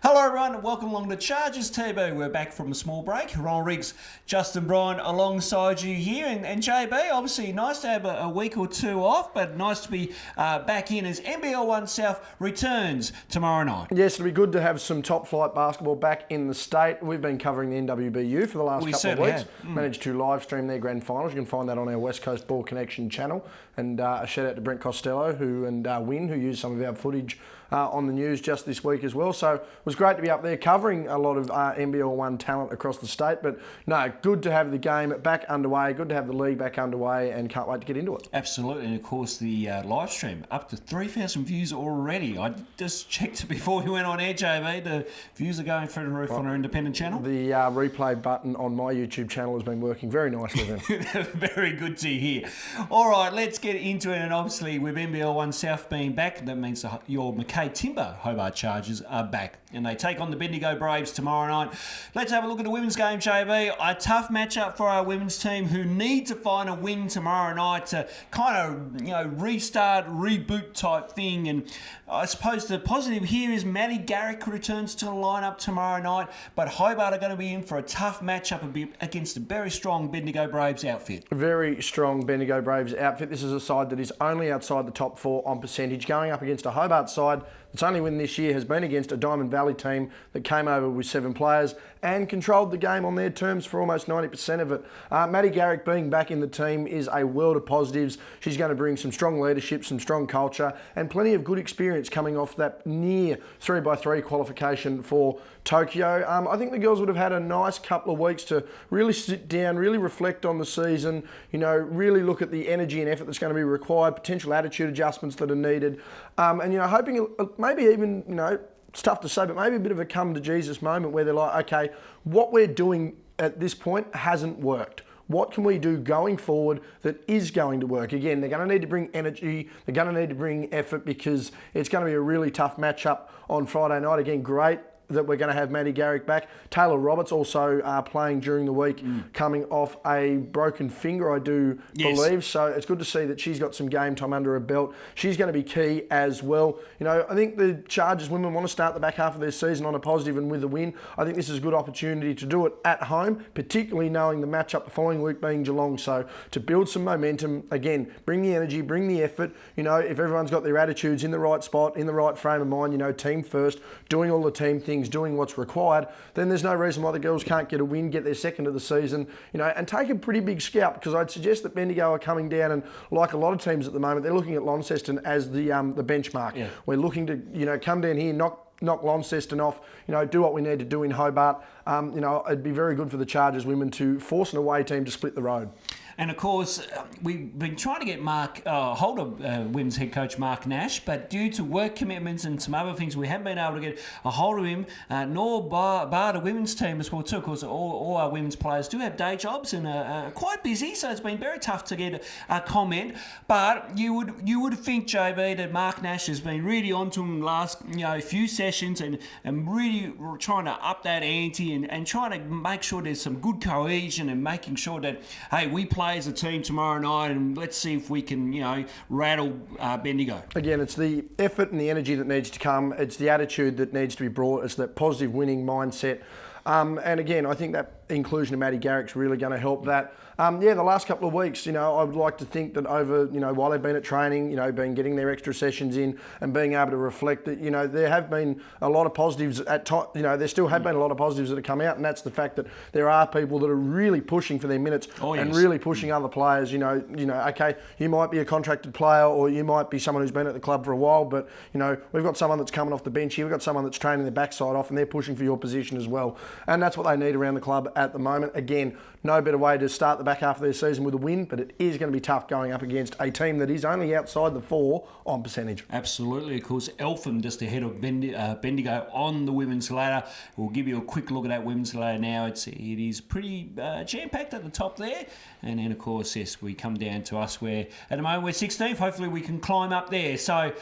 Hello everyone and welcome along to Chargers TV. We're back from a small break. Ron Riggs, Justin Bryan alongside you here. And JB, obviously nice to have a week or two off, but nice to be back in as NBL1 South returns tomorrow night. Yes, it'll be good to have some top flight basketball back in the state. We've been covering the NWBU for the last couple of weeks. Managed to live stream their grand finals. You can find that on our West Coast Ball Connection channel. And a shout out to Brent Costello and Wynn, who used some of our footage on the news just this week as well. So it was great to be up there covering a lot of NBL1 talent across the state. But no, good to have the game back underway, good to have the league back underway, and can't wait to get into it. Absolutely, and of course the live stream, up to 3,000 views already. I just checked before we went on air, JB, the views are going through the roof on our independent channel. The replay button on my YouTube channel has been working very nicely then. Very good to hear. All right, let's get into it, and obviously with NBL1 South being back, that means your McKay Timber Hobart Chargers are back, and they take on the Bendigo Braves tomorrow night. Let's have a look at the women's game, JB. A tough matchup for our women's team, who need to find a win tomorrow night to kind of, restart, reboot type thing. And I suppose the positive here is Maddie Garrick returns to the lineup tomorrow night, but Hobart are going to be in for a tough matchup against a very strong Bendigo Braves outfit. Very strong Bendigo Braves outfit. This is a side that is only outside the top 4 on percentage, going up against a Hobart side its only win this year has been against a Diamond Valley team that came over with 7 players and controlled the game on their terms for almost 90% of it. Maddie Garrick being back in the team is a world of positives. She's going to bring some strong leadership, some strong culture, and plenty of good experience coming off that near 3x3 qualification for Tokyo. I think the girls would have had a nice couple of weeks to really sit down, really reflect on the season, really look at the energy and effort that's going to be required, potential attitude adjustments that are needed, and hoping maybe even, it's tough to say, but maybe a bit of a come to Jesus moment where they're like, okay, what we're doing at this point hasn't worked. What can we do going forward that is going to work? Again, they're going to need to bring energy, they're going to need to bring effort, because it's going to be a really tough matchup on Friday night. Again, great that we're going to have Maddie Garrick back. Taylor Roberts also playing during the week, coming off a broken finger, I do believe. So it's good to see that she's got some game time under her belt. She's going to be key as well. I think the Chargers women want to start the back half of their season on a positive and with a win. I think this is a good opportunity to do it at home, particularly knowing the matchup the following week being Geelong. So to build some momentum, again, bring the energy, bring the effort. If everyone's got their attitudes in the right spot, in the right frame of mind, team first, doing all the team things, doing what's required, then there's no reason why the girls can't get a win, get their second of the season, and take a pretty big scalp, because I'd suggest that Bendigo are coming down, and like a lot of teams at the moment, they're looking at Launceston as the benchmark. Yeah. We're looking to come down here, knock Launceston off, do what we need to do in Hobart. It'd be very good for the Chargers women to force an away team to split the road. And of course, we've been trying to get hold of women's head coach Mark Nash, but due to work commitments and some other things, we haven't been able to get a hold of him, nor bar the women's team as well too. Of course, all our women's players do have day jobs and are quite busy, so it's been very tough to get a comment. But you would think, JB, that Mark Nash has been really onto him last few sessions and really trying to up that ante and trying to make sure there's some good cohesion and making sure that, hey, we play as a team tomorrow night, and let's see if we can, rattle Bendigo. Again, it's the effort and the energy that needs to come. It's the attitude that needs to be brought. It's that positive winning mindset. And again, I think that inclusion of Maddie Garrick's really going to help that. The last couple of weeks, I would like to think that over, while they've been at training, been getting their extra sessions in and being able to reflect that, there have been a lot of positives at times, there still have been a lot of positives that have come out, and that's the fact that there are people that are really pushing for their minutes and really pushing other players, okay, you might be a contracted player or you might be someone who's been at the club for a while, but, we've got someone that's coming off the bench here, we've got someone that's training their backside off, and they're pushing for your position as well. And that's what they need around the club at the moment. Again, no better way to start the back half of their season with a win, but it is going to be tough going up against a team that is only outside the 4 on percentage. Absolutely. Of course, Eltham just ahead of Bendigo on the women's ladder. We'll give you a quick look at that women's ladder now. It is pretty jam-packed at the top there. And then, of course, yes, we come down to us where, at the moment, we're 16th. Hopefully we can climb up there. So,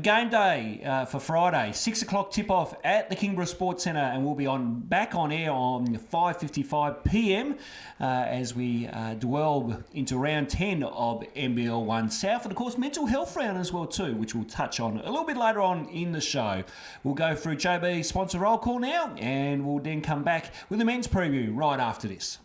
game day for Friday, 6 o'clock tip-off at the Kingborough Sports Centre, and we'll be back on air on 5 5:55 p.m. As we delve into round 10 of NBL1 South, and of course mental health round as well too, which we'll touch on a little bit later on in the show. We'll go through JB's sponsor roll call now, and we'll then come back with the men's preview right after this.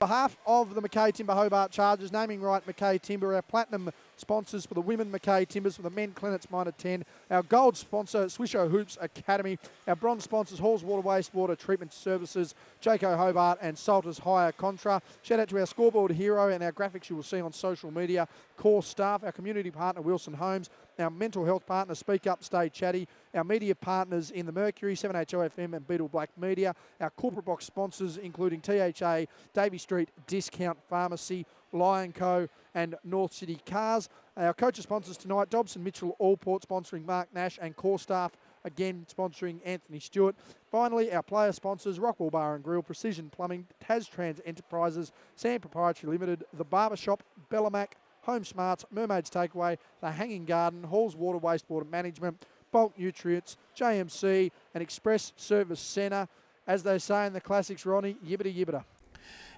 On behalf of the Mackay Timber Hobart Chargers, naming right Mackay Timber, our platinum sponsors for the women Mackay Timbers, for the men Clennett's Minor 10, our gold sponsor Swisho Hoops Academy, our bronze sponsors Halls Water Wastewater Treatment Services, Jayco Hobart and Salters Hire Contra. Shout out to our scoreboard hero and our graphics you will see on social media, core staff, our community partner Wilson Homes, our mental health partner Speak Up Stay Chatty, our media partners in the Mercury, 7HOFM and Beetle Black Media, our corporate box sponsors including THA, Davey Street Discount Pharmacy, Lion Co and North City Cars. Our coaches sponsors tonight, Dobson Mitchell Allport sponsoring Mark Nash, and core staff again sponsoring Anthony Stewart. Finally, our player sponsors, Rockwell Bar and Grill, Precision Plumbing, Tas Trans Enterprises, Sand Proprietary Limited, The Barbershop, Bellamac, Home Smarts, Mermaids Takeaway, The Hanging Garden, Halls Water Wastewater Management, Bulk Nutrients, JMC and Express Service Centre. As they say in the classics, Ronnie, yibbida yibbida.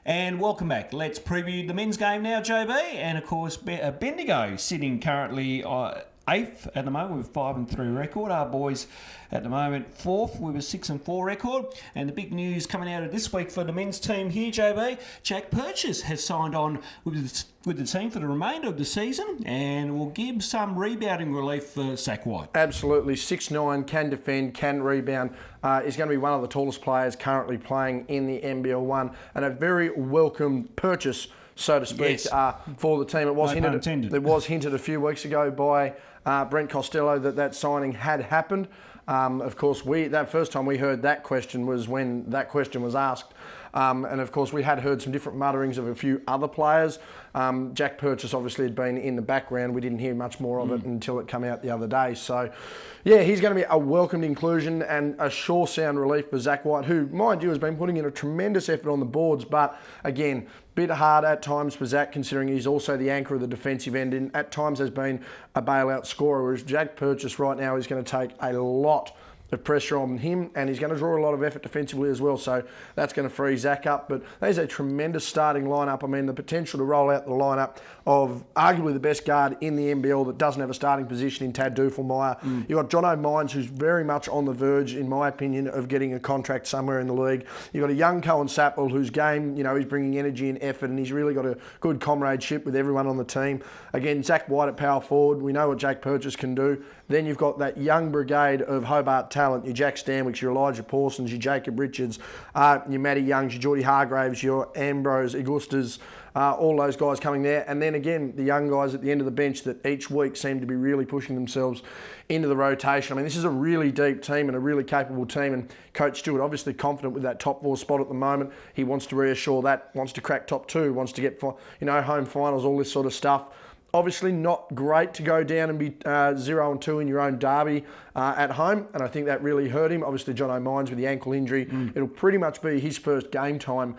And welcome back. Let's preview the men's game now, JB. And of course, Bendigo sitting currently 8th at the moment with 5-3 record. Our boys at the moment 4th with a 6-4 record. And the big news coming out of this week for the men's team here, JB, Jack Purchase has signed on with the team for the remainder of the season and will give some rebounding relief for Zach White. Absolutely. 6'9", can defend, can rebound. Is going to be one of the tallest players currently playing in the NBL1, and a very welcome purchase, so to speak, yes, for the team. It was no pun intended. It was hinted a few weeks ago by Brent Costello that signing had happened. Of course, that first time we heard that question was when that question was asked. And of course, we had heard some different mutterings of a few other players. Jack Purchase obviously had been in the background. We didn't hear much more of it until it came out the other day. So, yeah, he's going to be a welcomed inclusion and a sure sound relief for Zach White, who, mind you, has been putting in a tremendous effort on the boards. But again, bit hard at times for Zach, considering he's also the anchor of the defensive end, and at times has been a bailout scorer. Whereas Jack Purchase right now is going to take a lot of pressure on him, and he's going to draw a lot of effort defensively as well, so that's going to free Zach up. But there's a tremendous starting lineup. I mean, the potential to roll out the lineup of arguably the best guard in the NBL that doesn't have a starting position in Tad Dufelmeyer. You've got Jono Mines, who's very much on the verge, in my opinion, of getting a contract somewhere in the league. You've got a young Cohen Sapple, whose game, he's bringing energy and effort, and he's really got a good comradeship with everyone on the team. Again, Zach White at power forward. We know what Jack Purchase can do. Then you've got that young brigade of Hobart talent, your Jack Stanwicks, your Elijah Pawsons, your Jacob Richards, your Matty Youngs, your Geordie Hargraves, your Ambrose Augustas, all those guys coming there. And then again, the young guys at the end of the bench that each week seem to be really pushing themselves into the rotation. I mean, this is a really deep team and a really capable team, and Coach Stewart obviously confident with that top 4 spot at the moment. He wants to reassure that, wants to crack top 2, wants to get home finals, all this sort of stuff. Obviously not great to go down and be 0-2 in your own derby at home, and I think that really hurt him. Obviously, John O'Mines with the ankle injury. It'll pretty much be his first game time,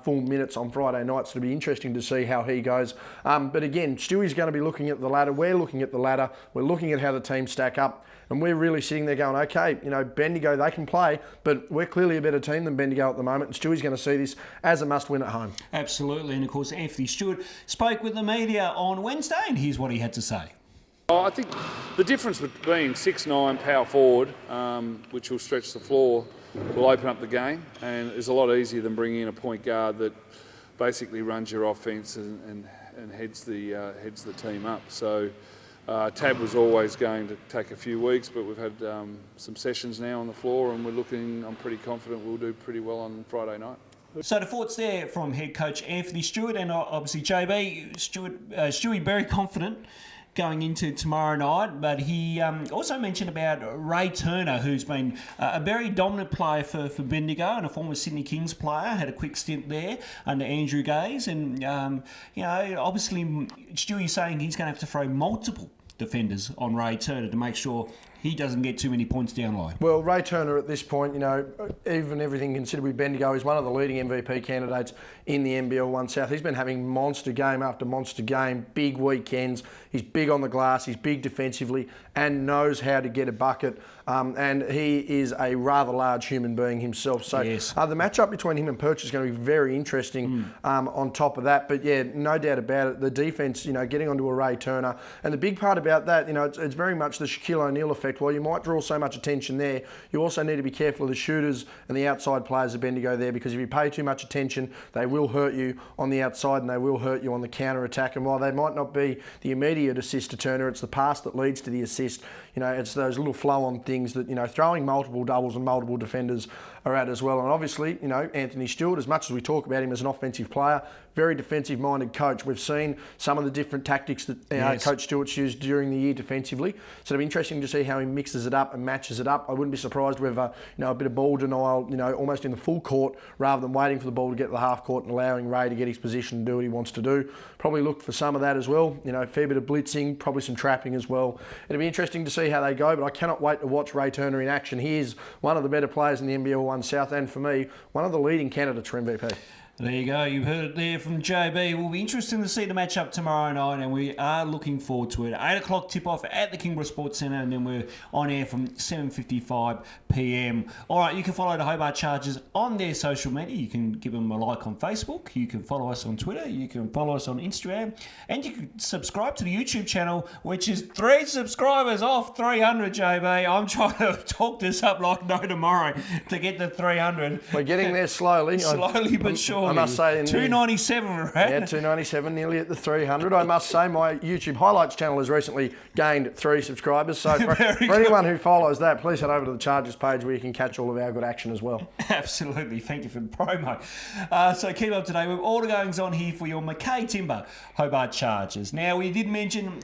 full minutes on Friday night, so it'll be interesting to see how he goes. But again, Stewie's going to be looking at the ladder. We're looking at the ladder. We're looking at how the teams stack up, and we're really sitting there going, okay, Bendigo, they can play, but we're clearly a better team than Bendigo at the moment, and Stewie's going to see this as a must-win at home. Absolutely, and of course, Anthony Stewart spoke with the media on Wednesday, and here's what he had to say. I think the difference between 6'9" power forward, which will stretch the floor, will open up the game, and is a lot easier than bringing in a point guard that basically runs your offence and heads the team up. So Tab was always going to take a few weeks, but we've had some sessions now on the floor, and I'm pretty confident we'll do pretty well on Friday night. So the thoughts there from head coach Anthony Stewart, and obviously JB, Stewie very confident going into tomorrow night, but he also mentioned about Ray Turner, who's been a very dominant player for Bendigo and a former Sydney Kings player, had a quick stint there under Andrew Gaze, and obviously Stewie's saying he's going to have to throw multiple defenders on Ray Turner to make sure he doesn't get too many points down line. Well, Ray Turner at this point, even everything considered with Bendigo, is one of the leading MVP candidates in the NBL1 South. He's been having monster game after monster game, big weekends. He's big on the glass, he's big defensively and knows how to get a bucket. And he is a rather large human being himself. So yes. The matchup between him and Perch is going to be very interesting on top of that. But yeah, no doubt about it. The defence, getting onto a Ray Turner. And the big part about that, it's very much the Shaquille O'Neal effect. While you might draw so much attention there, you also need to be careful of the shooters and the outside players of Bendigo there, because if you pay too much attention, they will hurt you on the outside and they will hurt you on the counter-attack. And while they might not be the immediate assist to Turner, it's the pass that leads to the assist. It's those little flow-on things that, throwing multiple doubles and multiple defenders are at as well. And obviously, Anthony Stewart, as much as we talk about him as an offensive player, very defensive-minded coach. We've seen some of the different tactics that Coach Stewart's used during the year defensively. So it'll be interesting to see how he mixes it up and matches it up. I wouldn't be surprised with a bit of ball denial, almost in the full court, rather than waiting for the ball to get to the half court and allowing Ray to get his position and do what he wants to do. Probably look for some of that as well. A fair bit of blitzing, probably some trapping as well. It'll be interesting to see how they go, but I cannot wait to watch Ray Turner in action. He is one of the better players in the NBL1 South, and for me, one of the leading candidates for MVP. There you go. You've heard it there from JB. It will be interesting to see the matchup tomorrow night, and we are looking forward to it. 8 o'clock tip-off at the Kingborough Sports Centre, and then we're on air from 7:55 p.m. All right, you can follow the Hobart Chargers on their social media. You can give them a like on Facebook. You can follow us on Twitter. You can follow us on Instagram. And you can subscribe to the YouTube channel, which is 3 subscribers off 300, JB. I'm trying to talk this up like no tomorrow to get to 300. We're getting there slowly. Slowly but surely. I must say, 297, right? Yeah, 297, nearly at the 300. I must say, my YouTube highlights channel has recently gained 3 subscribers. So for anyone who follows that, please head over to the Chargers page where you can catch all of our good action as well. Absolutely. Thank you for the promo. So keep up to date with all the goings on here for your Mackay Timber Hobart Chargers. Now, we did mention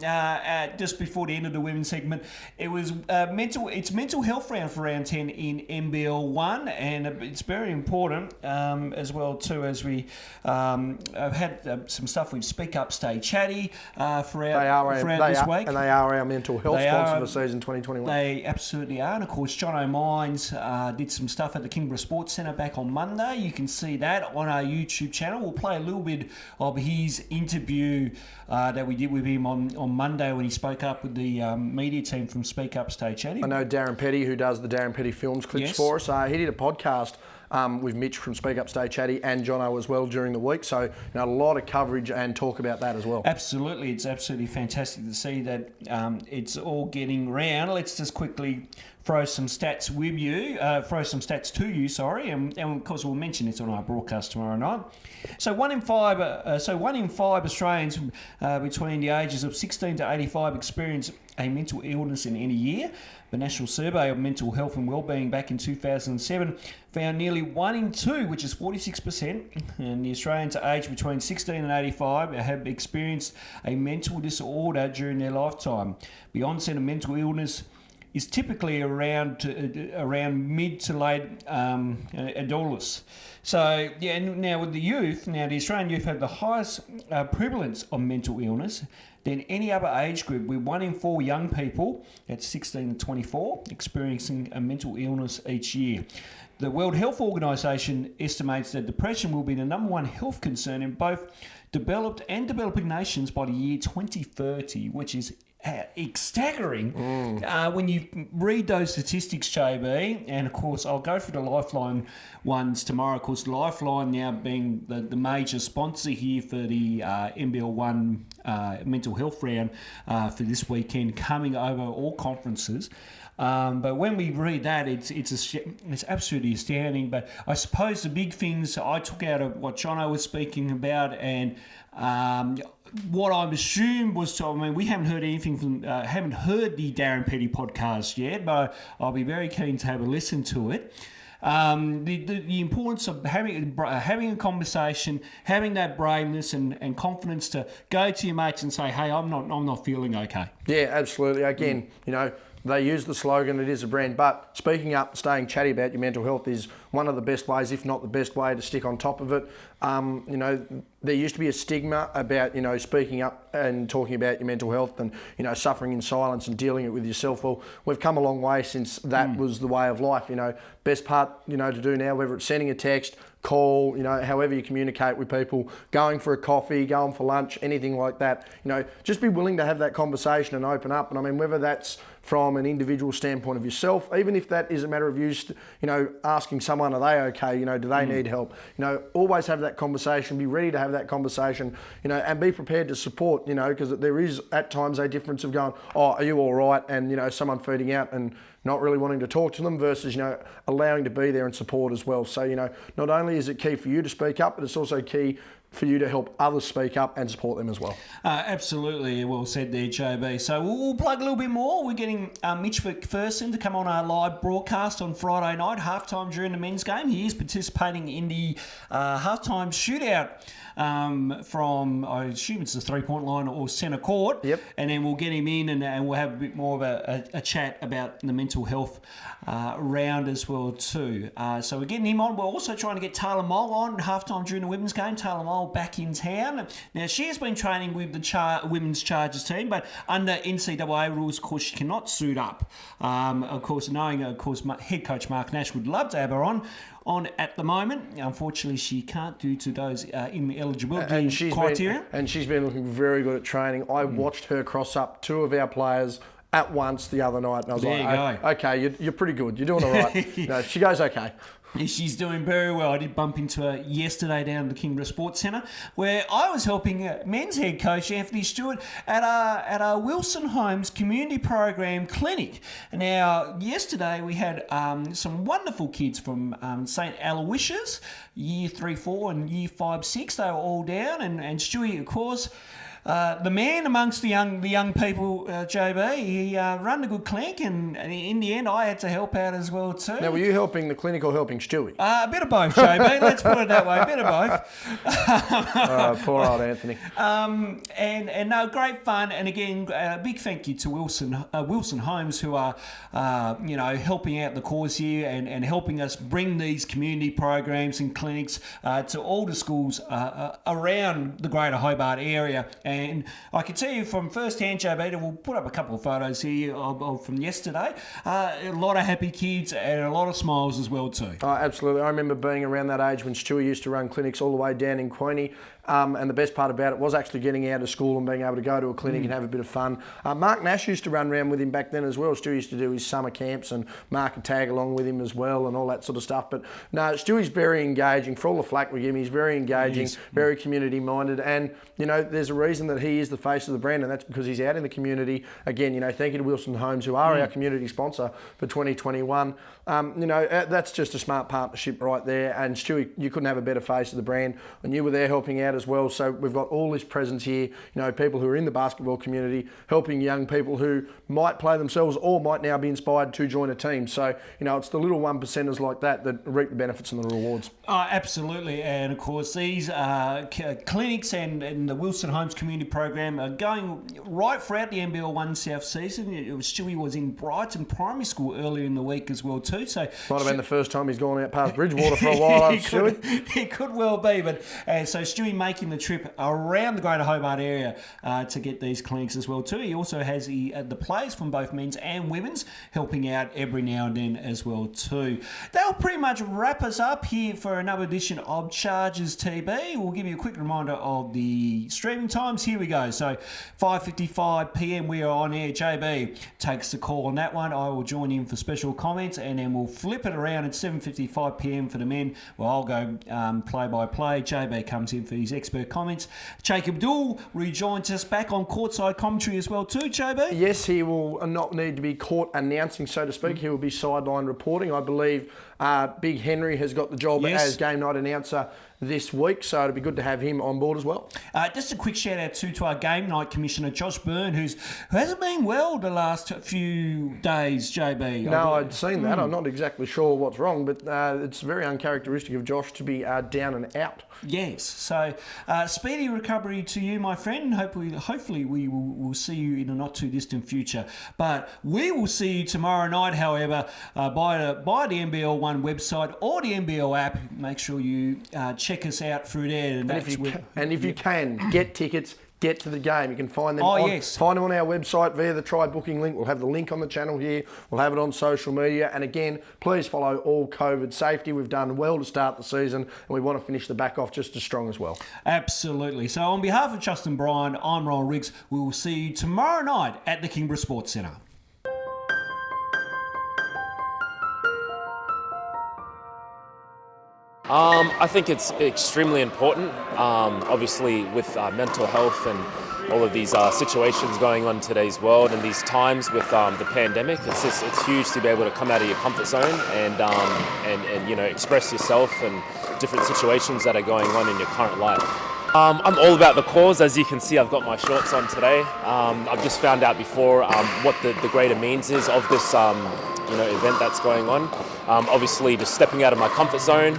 just before the end of the women's segment, it was mental health round for round 10 in NBL1, and it's very important as well too, as we have had some stuff with Speak Up Stay Chatty throughout this week. And they are our mental health sponsor for season 2021. They absolutely are. And of course, Jono Mines did some stuff at the Kingborough Sports Centre back on Monday. You can see that on our YouTube channel. We'll play a little bit of his interview that we did with him on Monday when he spoke up with the media team from Speak Up Stay Chatty. I know Darren Petty, who does the Darren Petty Films clips for us. He did a podcast with Mitch from Speak Up Stay Chatty and Jono as well during the week. So a lot of coverage and talk about that as well. Absolutely. It's absolutely fantastic to see that it's all getting round. Let's just quickly throw some stats to you, and of course we'll mention this on our broadcast tomorrow night. So 1 in 5 Australians between the ages of 16 to 85 experience a mental illness in any year. The National Survey of Mental Health and Wellbeing back in 2007 found nearly 1 in 2, which is 46%, and the Australians aged between 16 and 85 have experienced a mental disorder during their lifetime. The onset of mental illness is typically around mid to late adolescence. So, now with the youth, the Australian youth have the highest prevalence of mental illness than any other age group, with 1 in 4 young people at 16 to 24 experiencing a mental illness each year. The World Health Organization estimates that depression will be the number 1 health concern in both developed and developing nations by the year 2030, which is staggering when you read those statistics, JB. And of course, I'll go through the Lifeline ones tomorrow. Of course, Lifeline now being the major sponsor here for the NBL1 mental health round for this weekend, coming over all conferences. But when we read that, it's absolutely astounding. But I suppose the big things I took out of what Jono was speaking about, and what I assumed was, we haven't heard anything from, haven't heard the Darren Petty podcast yet, but I'll be very keen to have a listen to it. The importance of having a conversation, having that braveness and confidence to go to your mates and say, hey, I'm not feeling okay. Yeah, absolutely. Again, They use the slogan, it is a brand, but speaking up, staying chatty about your mental health is one of the best ways, if not the best way, to stick on top of it. You know, there used to be a stigma about, you know, speaking up and talking about your mental health and, you know, suffering in silence and dealing it with yourself. Well, we've come a long way since that was the way of life. You know, best part, you know, to do now, whether it's sending a text, call, you know, however you communicate with people, going for a coffee, going for lunch, anything like that, you know, just be willing to have that conversation and open up. And I mean, whether that's from an individual standpoint of yourself, even if that is a matter of you, you know, asking someone, are they okay? You know, do they need help? You know, always have that conversation, be ready to have that conversation, you know, and be prepared to support, you know, because there is at times a difference of going, oh, are you all right? And, you know, someone feeding out and not really wanting to talk to them versus, you know, allowing to be there and support as well. So, you know, not only is it key for you to speak up, but it's also key for you to help others speak up and support them as well. Absolutely, well said there, JB. So we'll plug a little bit more. We're getting Mitch McPherson to come on our live broadcast on Friday night, halftime during the men's game. He is participating in the halftime shootout from, I assume it's the three-point line or centre court. Yep. And then we'll get him in and we'll have a bit more of a chat about the mental health round as well too. So we're getting him on. We're also trying to get Taylor Mole on halftime during the women's game. Taylor Mole back in town. Now, she has been training with the women's Chargers team, but under NCAA rules, of course, she cannot suit up. Of course, head coach Mark Nash would love to have her on at the moment. Unfortunately, she can't due to those ineligibility criteria. And she's been looking very good at training. I watched her cross up two of our players at once the other night, and I was like, okay, you're pretty good. You're doing all right. No, she goes okay. She's doing very well. I did bump into her yesterday down at the Kingborough Sports Centre, where I was helping men's head coach Anthony Stewart at our Wilson Homes community program clinic. Now, yesterday we had some wonderful kids from St Aloysius, Year 3-4 and Year 5-6. They were all down, and Stewie, of course, the man amongst the young people, JB, he run a good clinic, and in the end, I had to help out as well too. Now, were you helping the clinic or helping Stewie? A bit of both, JB. Let's put it that way, a bit of both. Poor old Anthony. And no, great fun, and again, a big thank you to Wilson Homes, who are helping out the cause here and helping us bring these community programs and clinics to all the schools around the Greater Hobart area. And I can tell you from first-hand, JB, we'll put up a couple of photos here from yesterday. A lot of happy kids and a lot of smiles as well too. Oh, absolutely. I remember being around that age when Stewie used to run clinics all the way down in Queenie. And the best part about it was actually getting out of school and being able to go to a clinic and have a bit of fun. Mark Nash used to run around with him back then as well. Stu used to do his summer camps and Mark would tag along with him as well and all that sort of stuff. But no, Stewie's very engaging. For all the flack we give him, he's very engaging, very community-minded. And, you know, there's a reason that he is the face of the brand, and that's because he's out in the community. Again, you know, thank you to Wilson Homes, who are our community sponsor for 2021. That's just a smart partnership right there. And Stewie, you couldn't have a better face of the brand. And you were there helping out as well. So we've got all this presence here, you know, people who are in the basketball community, helping young people who might play themselves or might now be inspired to join a team. So, you know, it's the little 1%ers like that reap the benefits and the rewards. Oh, absolutely. And of course, these clinics and the Wilson Homes Community Program are going right throughout the NBL1 South season. Stewie was in Brighton Primary School earlier in the week as well too. So might have been the first time he's gone out past Bridgewater for a while, Stewie. It could well be, but so Stewie making the trip around the Greater Hobart area to get these clinics as well too. He also has the players from both men's and women's helping out every now and then as well too. That'll pretty much wrap us up here for another edition of Chargers TV. We'll give you a quick reminder of the streaming times. Here we go. So 5:55 p.m. we are on air. JB takes the call on that one. I will join in for special comments, and then we'll flip it around at 7:55 p.m. for the men. Well, I'll go play-by-play. JB comes in for his expert comments. Jacob Abdul rejoins us back on courtside commentary as well too, JB. Yes, he will not need to be caught announcing, so to speak. He will be sideline reporting. I believe Big Henry has got the job as game night announcer this week, so it'd be good to have him on board as well. Just a quick shout out to our game night commissioner, Josh Byrne, who hasn't been well the last few days, JB. No, I'd seen that. I'm not exactly sure what's wrong, but it's very uncharacteristic of Josh to be down and out. Yes, so speedy recovery to you, my friend. Hopefully we will see you in a not too distant future. But we will see you tomorrow night, however, by the NBL1 website or the NBL app. Make sure you check us out through there. And if you can, get tickets. Get to the game. You can find them. Find them on our website via the Try Booking link. We'll have the link on the channel here. We'll have it on social media. And again, please follow all COVID safety. We've done well to start the season, and we want to finish the back off just as strong as well. Absolutely. So on behalf of Justin Bryan, I'm Ron Riggs. We will see you tomorrow night at the Kingborough Sports Centre. I think it's extremely important, obviously with mental health and all of these situations going on in today's world and these times with the pandemic. It's huge to be able to come out of your comfort zone and you know, express yourself and different situations that are going on in your current life. I'm all about the cause. As you can see, I've got my shorts on today. I've just found out before what the greater means is of this event that's going on. Obviously, just stepping out of my comfort zone.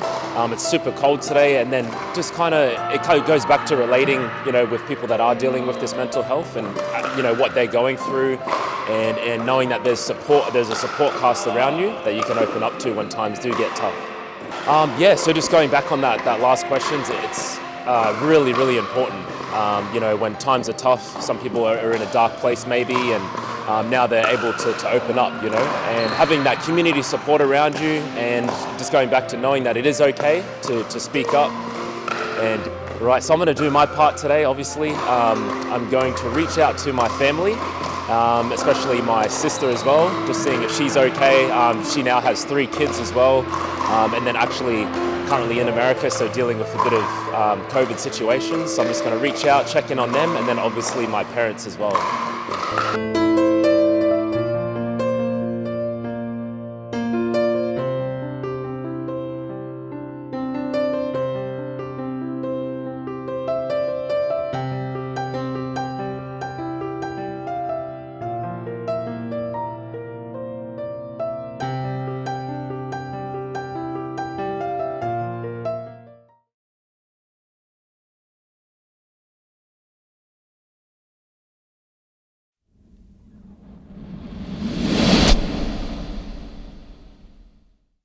It's super cold today, and then just it goes back to relating, with people that are dealing with this mental health and what they're going through, and knowing that there's support. There's a support cast around you that you can open up to when times do get tough. So just going back on that last question, it's really, really important. When times are tough, some people are in a dark place maybe, and now they're able to open up, and having that community support around you, and just going back to knowing that it is okay to speak up. And right, so I'm going to do my part today. Obviously, I'm going to reach out to my family, especially my sister as well, just seeing if she's okay. She now has 3 kids as well, and then actually currently in America, so dealing with a bit of COVID situations. So I'm just going to reach out, check in on them, and then obviously my parents as well.